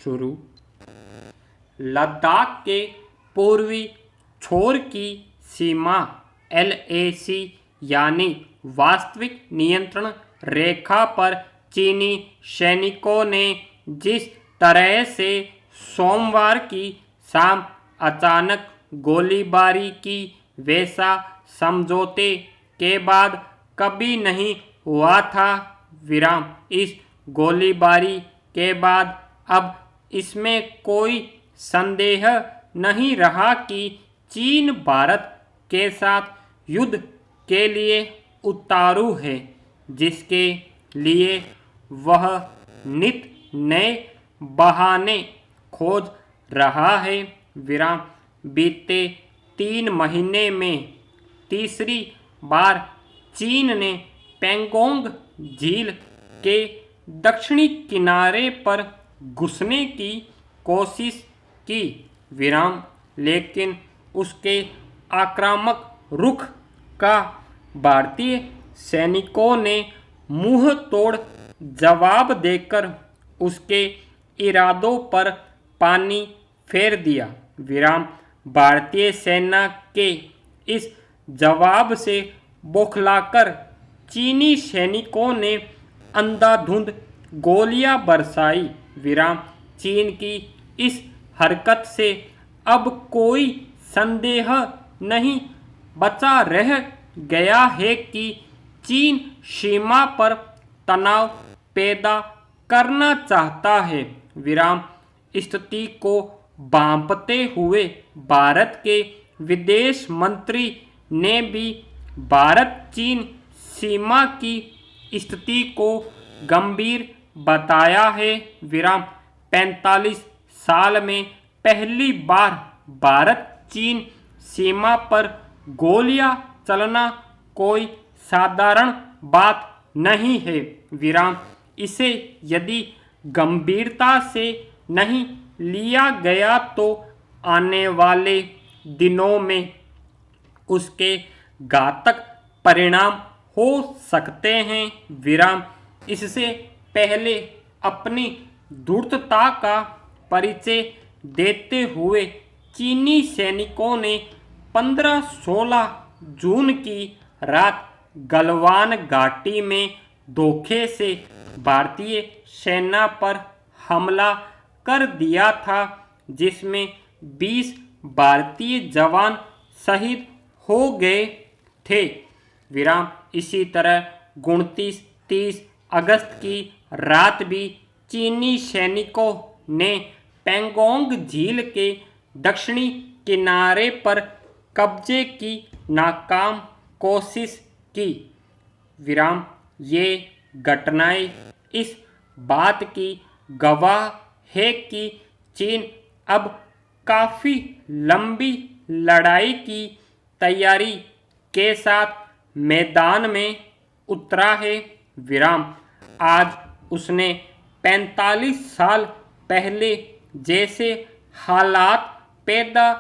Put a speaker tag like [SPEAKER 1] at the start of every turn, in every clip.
[SPEAKER 1] शुरू। लद्दाख के पूर्वी छोर की सीमा LAC यानी वास्तविक नियंत्रण रेखा पर चीनी सैनिकों ने जिस तरह से सोमवार की शाम अचानक गोलीबारी की, वैसा समझौते के बाद कभी नहीं हुआ था। विराम। इस गोलीबारी के बाद अब इसमें कोई संदेह नहीं रहा कि चीन भारत के साथ युद्ध के लिए उतारू है, जिसके लिए वह नित नए बहाने खोज रहा है। विराम। बीते 3 महीने में तीसरी बार चीन ने पेंगोंग झील के दक्षिणी किनारे पर घुसने की कोशिश की। विराम। लेकिन उसके आक्रामक रुख का भारतीय सैनिकों ने मुंह तोड़ जवाब देकर उसके इरादों पर पानी फेर दिया। विराम। भारतीय सेना के इस जवाब से बौखलाकर चीनी सैनिकों ने अंधाधुंध गोलियां बरसाई। विराम। चीन की इस हरकत से अब कोई संदेह नहीं बचा रह गया है कि चीन सीमा पर तनाव पैदा करना चाहता है। विराम। स्थिति को भांपते हुए भारत के विदेश मंत्री ने भी भारत चीन सीमा की स्थिति को गंभीर बताया है। विराम। 45 साल में पहली बार भारत चीन सीमा पर गोलियां चलना कोई साधारण बात नहीं है। विराम। इसे यदि गंभीरता से नहीं लिया गया तो आने वाले दिनों में उसके घातक परिणाम हो सकते हैं। विराम। इससे पहले अपनी धूर्तता का परिचय देते हुए चीनी सैनिकों ने 15-16 जून की रात गलवान घाटी में धोखे से भारतीय सेना पर हमला कर दिया था, जिसमें 20 भारतीय जवान शहीद हो गए थे। विराम। इसी तरह 29-30 अगस्त की रात भी चीनी सैनिकों ने पेंगोंग झील के दक्षिणी किनारे पर कब्जे की नाकाम कोशिश की। विराम। ये घटनाएं इस बात की गवाह है कि चीन अब काफ़ी लंबी लड़ाई की तैयारी के साथ मैदान में उतरा है। विराम। आज उसने 45 साल पहले जैसे हालात पैदा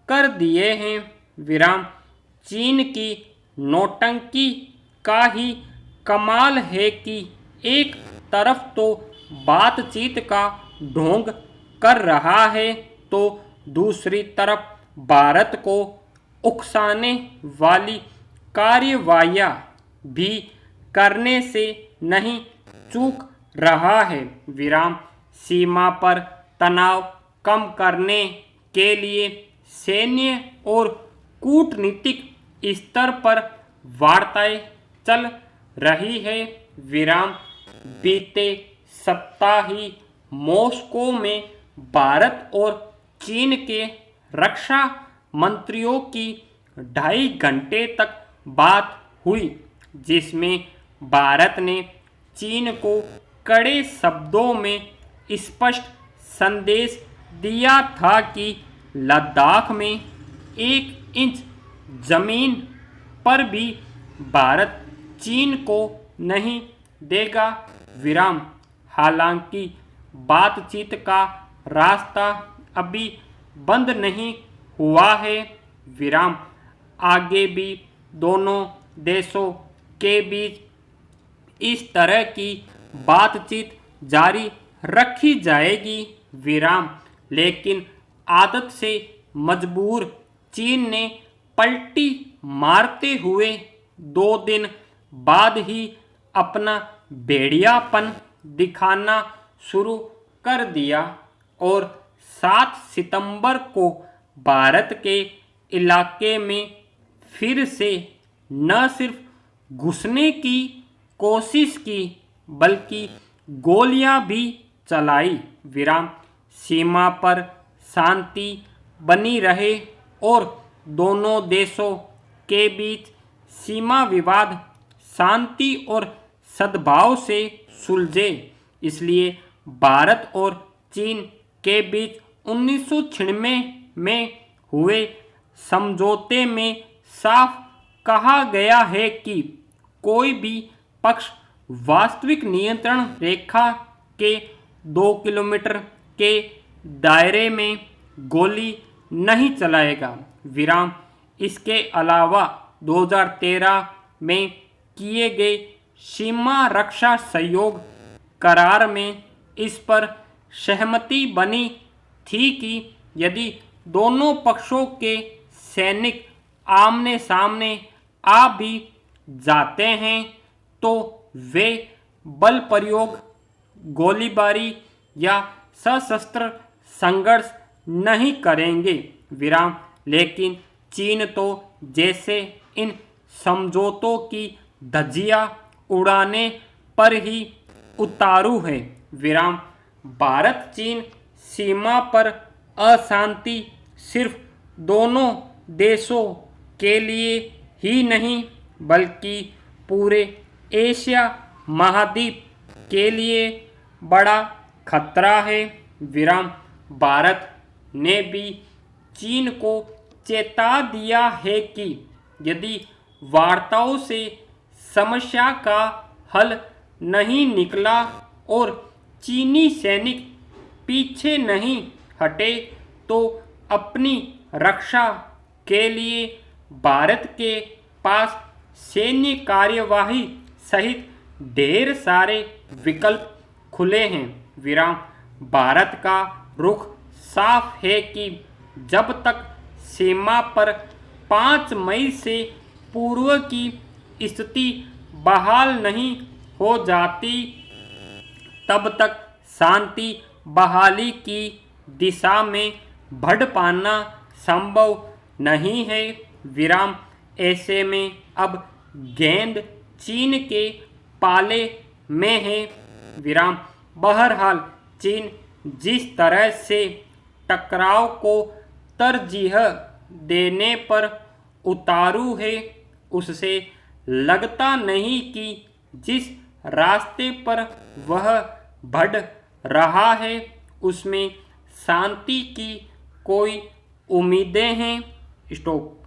[SPEAKER 1] कर दिए हैं। विराम। चीन की नौटंकी का ही कमाल है कि एक तरफ तो बातचीत का ढोंग कर रहा है, तो दूसरी तरफ भारत को उकसाने वाली कार्यवाहियां भी करने से नहीं चूक रहा है। विराम। सीमा पर तनाव कम करने के लिए सैन्य और कूटनीतिक स्तर पर वार्ताएं चल रही है। विराम। बीते सप्ताह ही मॉस्को में भारत और चीन के रक्षा मंत्रियों की 2.5 घंटे तक बात हुई, जिसमें भारत ने चीन को कड़े शब्दों में स्पष्ट संदेश दिया था कि लद्दाख में 1 इंच जमीन पर भी भारत चीन को नहीं देगा। विराम। हालांकि बातचीत का रास्ता अभी बंद नहीं हुआ है। विराम। आगे भी दोनों देशों के बीच इस तरह की बातचीत जारी रखी जाएगी। विराम, लेकिन आदत से मजबूर चीन ने पलटी मारते हुए 2 दिन बाद ही अपना भेड़ियापन दिखाना शुरू कर दिया और 7 सितंबर को भारत के इलाके में फिर से न सिर्फ घुसने की कोशिश की बल्कि गोलियां भी चलाई। विराम, सीमा पर शांति बनी रहे और दोनों देशों के बीच सीमा विवाद शांति और सद्भाव से सुलझे। इसलिए भारत और चीन के बीच 1996 में हुए समझौते में साफ कहा गया है कि कोई भी पक्ष वास्तविक नियंत्रण रेखा के 2 किलोमीटर के दायरे में गोली नहीं चलाएगा। विराम, इसके अलावा 2013 में किए गए सीमा रक्षा सहयोग करार में इस पर सहमति बनी थी कि यदि दोनों पक्षों के सैनिक आमने सामने आ भी जाते हैं तो वे बल प्रयोग, गोलीबारी या सशस्त्र संघर्ष नहीं करेंगे। विराम, लेकिन चीन तो जैसे इन समझौतों की धज्जियां उड़ाने पर ही उतारू है। विराम, भारत चीन सीमा पर अशांति सिर्फ दोनों देशों के लिए ही नहीं बल्कि पूरे एशिया महाद्वीप के लिए बड़ा खतरा है। विराम, भारत ने भी चीन को चेता दिया है कि यदि वार्ताओं से समस्या का हल नहीं निकला और चीनी सैनिक पीछे नहीं हटे तो अपनी रक्षा के लिए भारत के पास सैन्य कार्यवाही सहित ढेर सारे विकल्प खुले हैं। विराम, भारत का रुख साफ है कि जब तक सीमा पर 5 मई से पूर्व की स्थिति बहाल नहीं हो जाती तब तक शांति बहाली की दिशा में बढ़ पाना संभव नहीं है। विराम, ऐसे में अब गेंद चीन के पाले में है। विराम, बहरहाल चीन जिस तरह से टकराव को तरजीह देने पर उतारू है उससे लगता नहीं कि जिस रास्ते पर वह बढ़ रहा है उसमें शांति की कोई उम्मीदें हैं। स्टॉप।